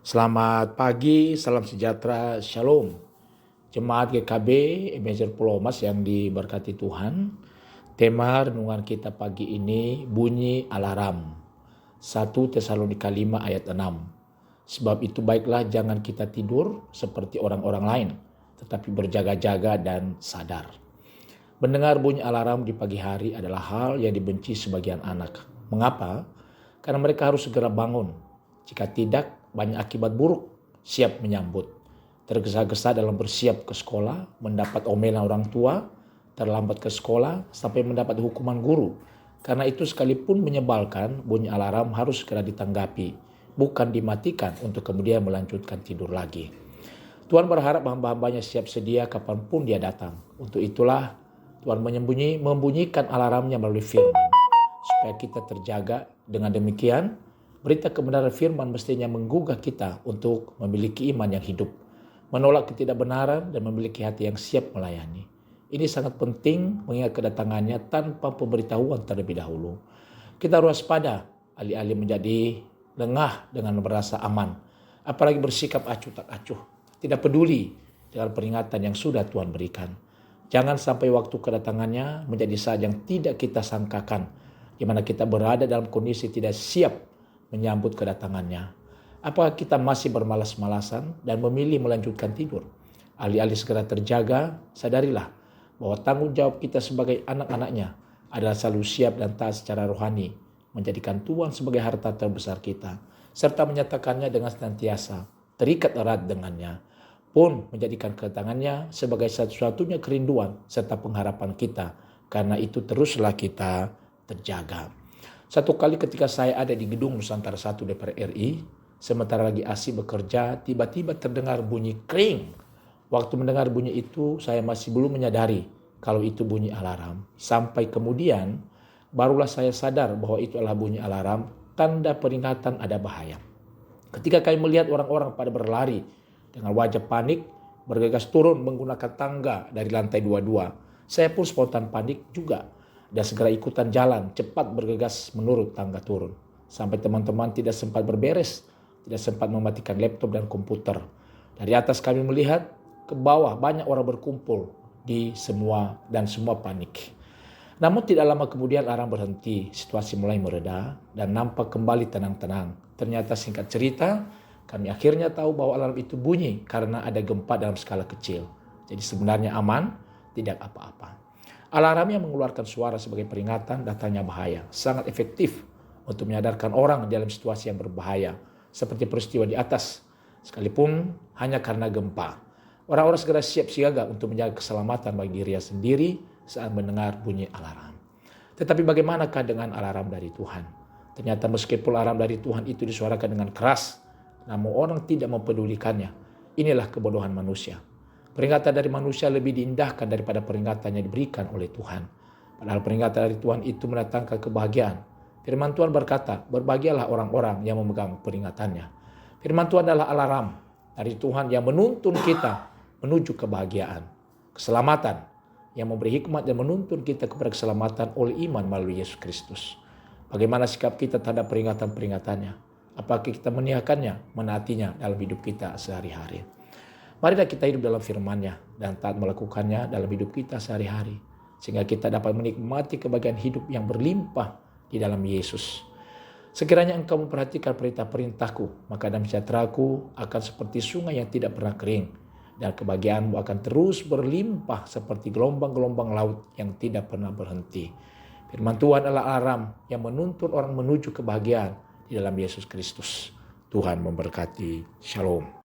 Selamat pagi, salam sejahtera, shalom. Jemaat GKB Ebenezer Pulau Mas yang diberkati Tuhan. Tema renungan kita pagi ini bunyi alarm. 1 Tesalonika 5 ayat 6. Sebab itu baiklah jangan kita tidur seperti orang-orang lain, tetapi berjaga-jaga dan sadar. Mendengar bunyi alarm di pagi hari adalah hal yang dibenci sebagian anak. Mengapa? Karena mereka harus segera bangun. Jika tidak, banyak akibat buruk. Siap menyambut, tergesa-gesa dalam bersiap ke sekolah, mendapat omelan orang tua, terlambat ke sekolah, sampai mendapat hukuman guru. Karena itu sekalipun menyebalkan, bunyi alarm harus segera ditanggapi, bukan dimatikan untuk kemudian melanjutkan tidur lagi. Tuhan berharap hamba-hambanya siap sedia kapanpun dia datang. Untuk itulah Tuhan membunyikan alarmnya melalui firman, supaya kita terjaga. Dengan demikian, berita kebenaran firman mestinya menggugah kita untuk memiliki iman yang hidup, menolak ketidakbenaran dan memiliki hati yang siap melayani. Ini sangat penting mengingat kedatangannya tanpa pemberitahuan terlebih dahulu. Kita harus waspada, alih-alih menjadi lengah dengan merasa aman, apalagi bersikap acuh tak acuh, tidak peduli dengan peringatan yang sudah Tuhan berikan. Jangan sampai waktu kedatangannya menjadi saat yang tidak kita sangkakan, di mana kita berada dalam kondisi tidak siap menyambut kedatangannya. Apakah kita masih bermalas-malasan dan memilih melanjutkan tidur? Alih-alih segera terjaga, sadarilah bahwa tanggung jawab kita sebagai anak-anaknya adalah selalu siap dan taat secara rohani, menjadikan Tuhan sebagai harta terbesar kita, serta menyatakannya dengan senantiasa terikat erat dengannya, pun menjadikan kedatangannya sebagai satu-satunya kerinduan serta pengharapan kita. Karena itu teruslah kita terjaga. Satu kali ketika saya ada di gedung Nusantara 1 DPR RI, sementara lagi asik bekerja, tiba-tiba terdengar bunyi kring. Waktu mendengar bunyi itu, saya masih belum menyadari kalau itu bunyi alarm. Sampai kemudian, barulah saya sadar bahwa itu adalah bunyi alarm, tanda peringatan ada bahaya. Ketika kami melihat orang-orang pada berlari dengan wajah panik, bergegas turun menggunakan tangga dari lantai 22. Saya pun spontan panik juga, dan segera ikutan jalan, cepat bergegas menurut tangga turun. Sampai teman-teman tidak sempat berberes, tidak sempat mematikan laptop dan komputer. Dari atas kami melihat ke bawah banyak orang berkumpul semua panik. Namun tidak lama kemudian alarm berhenti, situasi mulai mereda dan nampak kembali tenang-tenang. Ternyata singkat cerita, kami akhirnya tahu bahwa alarm itu bunyi karena ada gempa dalam skala kecil. Jadi sebenarnya aman, tidak apa-apa. Alarm yang mengeluarkan suara sebagai peringatan datangnya bahaya sangat efektif untuk menyadarkan orang dalam situasi yang berbahaya, seperti peristiwa di atas, sekalipun hanya karena gempa. Orang-orang segera siap siaga untuk menjaga keselamatan bagi dirinya sendiri saat mendengar bunyi alarm. Tetapi bagaimanakah dengan alarm dari Tuhan? Ternyata meskipun alarm dari Tuhan itu disuarakan dengan keras, namun orang tidak mempedulikannya. Inilah kebodohan manusia. Peringatan dari manusia lebih diindahkan daripada peringatan yang diberikan oleh Tuhan. Padahal peringatan dari Tuhan itu mendatangkan kebahagiaan. Firman Tuhan berkata, berbahagialah orang-orang yang memegang peringatannya. Firman Tuhan adalah alarm dari Tuhan yang menuntun kita menuju kebahagiaan, keselamatan, yang memberi hikmat dan menuntun kita kepada keselamatan oleh iman melalui Yesus Kristus. Bagaimana sikap kita terhadap peringatan-peringatannya? Apakah kita meniakannya, menaatinya dalam hidup kita sehari-hari? Marilah kita hidup dalam firman-Nya dan taat melakukannya dalam hidup kita sehari-hari, sehingga kita dapat menikmati kebahagiaan hidup yang berlimpah di dalam Yesus. Sekiranya engkau memperhatikan perintah-perintahku, maka damai sejahteraku akan seperti sungai yang tidak pernah kering, dan kebahagiaanmu akan terus berlimpah seperti gelombang-gelombang laut yang tidak pernah berhenti. Firman Tuhan adalah alarm yang menuntun orang menuju kebahagiaan di dalam Yesus Kristus. Tuhan memberkati. Shalom.